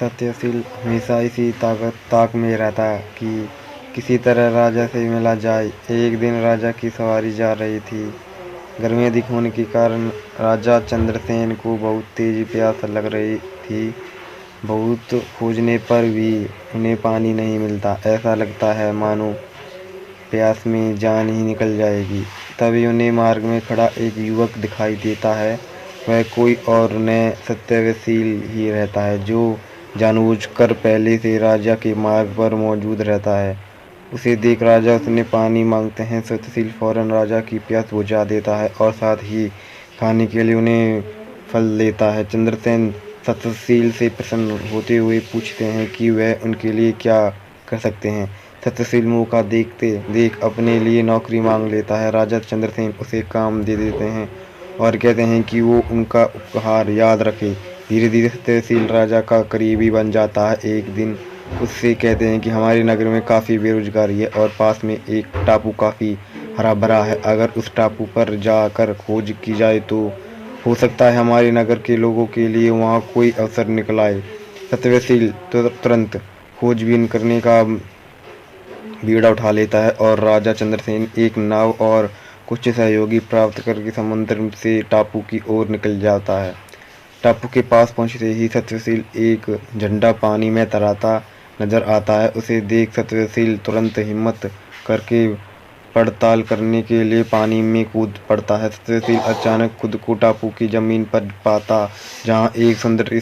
सत्यशील हमेशा इसी ताक में रहता कि किसी तरह राजा से मिला जाए। एक दिन राजा की सवारी जा रही थी। गर्मी अधिक होने के कारण राजा चंद्रसेन को बहुत तेज प्यास लग रही थी। बहुत खोजने पर भी उन्हें पानी नहीं मिलता। ऐसा लगता है मानो प्यास में जान ही निकल जाएगी। तभी उन्हें मार्ग में खड़ा एक युवक दिखाई देता है। वह कोई और न सत्यशील ही रहता है, जो जानबूझकर पहले से राजा के मार्ग पर मौजूद रहता है। उसे देख राजा उसने पानी मांगते हैं। सत्यशील फौरन राजा की प्यास बुझा देता है और साथ ही खाने के लिए उन्हें फल देता है। चंद्रसेन सत्यशील से प्रसन्न होते हुए पूछते हैं कि वह उनके लिए क्या कर सकते हैं। सत्यशील मौका देखते देख अपने लिए नौकरी मांग लेता है। राजा चंद्रसेन उसे काम दे देते हैं और कहते हैं कि वो उनका उपहार याद रखे। धीरे धीरे सत्यशील राजा का करीबी बन जाता है। एक दिन उससे कहते हैं कि हमारे नगर में काफ़ी बेरोजगारी है और पास में एक टापू काफ़ी हरा भरा है। अगर उस टापू पर जाकर खोज की जाए तो हो सकता है हमारे नगर के लोगों के लिए वहाँ कोई अवसर निकल आए। सत्यशील तुरंत खोजबीन करने का बीड़ा उठा लेता है और राजा चंद्रसेन एक नाव और कुछ सहयोगी प्राप्त करके समुद्र से टापू की ओर निकल जाता है। टापू के पास पहुंचते ही सत्यशील एक झंडा पानी में तैरता नजर आता है। उसे देख सत्यशील तुरंत हिम्मत करके पड़ताल करने के लिए पानी में कूद पड़ता है। सत्यशील अचानक खुद को टापू की जमीन पर पाता, जहाँ एक सुंदर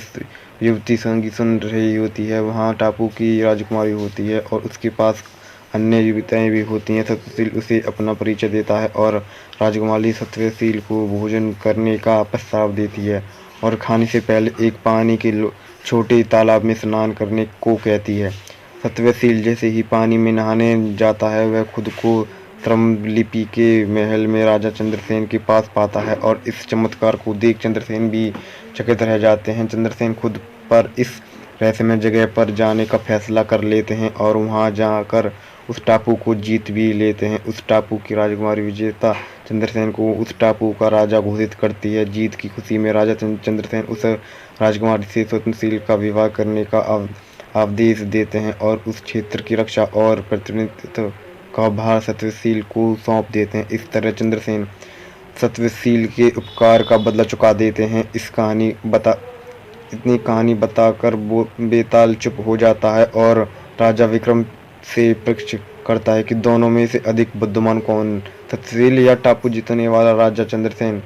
युवती संगीत सुन रही होती है। वहाँ टापू की राजकुमारी होती है और उसके पास अन्य युवतियाँ भी होती हैं। सत्यशील उसे अपना परिचय देता है और राजकुमारी सत्यशील को भोजन करने का प्रस्ताव देती है और खाने से पहले एक पानी के छोटे तालाब में स्नान करने को कहती है। सत्यशील जैसे ही पानी में नहाने जाता है, वह खुद को श्रमलिपि के महल में राजा चंद्रसेन के पास पाता है और इस चमत्कार को देख चंद्रसेन भी चकित रह जाते हैं। चंद्रसेन खुद पर इस रहस्यमय जगह पर जाने का फैसला कर लेते हैं और वहां जाकर उस टापू को जीत भी लेते हैं। उस टापू की राजकुमारी विजेता चंद्रसेन को उस टापू का राजा घोषित करती है। जीत की खुशी में राजा चंद्रसेन उस राजकुमारी से सत्यशील का विवाह करने का आदेश देते हैं और उस क्षेत्र की रक्षा और प्रतिनिधित्व का भार सत्यशील को सौंप देते हैं। इस तरह चंद्रसेन सत्यशील के उपकार का बदला चुका देते हैं। इतनी कहानी बताकर वो बेताल चुप हो जाता है और राजा विक्रम से परीक्षा करता है कि दोनों में से अधिक बुद्धिमान कौन, सत्यशील या टापू जीतने वाला राजा चंद्रसेन।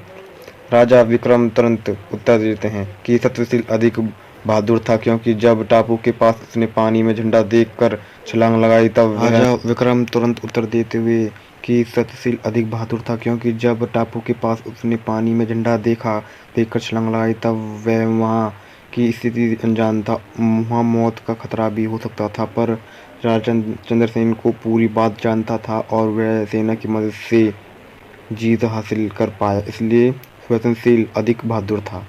राजा विक्रम तुरंत उत्तर देते हैं कि सत्यशील अधिक बहादुर था, क्योंकि जब टापू के पास उसने पानी में झंडा देखकर छलांग लगाई तब राजा विक्रम तुरंत उत्तर देते हुए कि सत्यशील अधिक बहादुर था, क्योंकि जब टापू के पास उसने पानी में झंडा देखकर छलांग लगाई तब वह वहाँ की स्थिति अनजान था। वहाँ मौत का खतरा भी हो सकता था, पर राजा चंद्रसेन को पूरी बात जानता था और वह सेना की मदद से जीत हासिल कर पाया। इसलिए सत्यशील अधिक बहादुर था।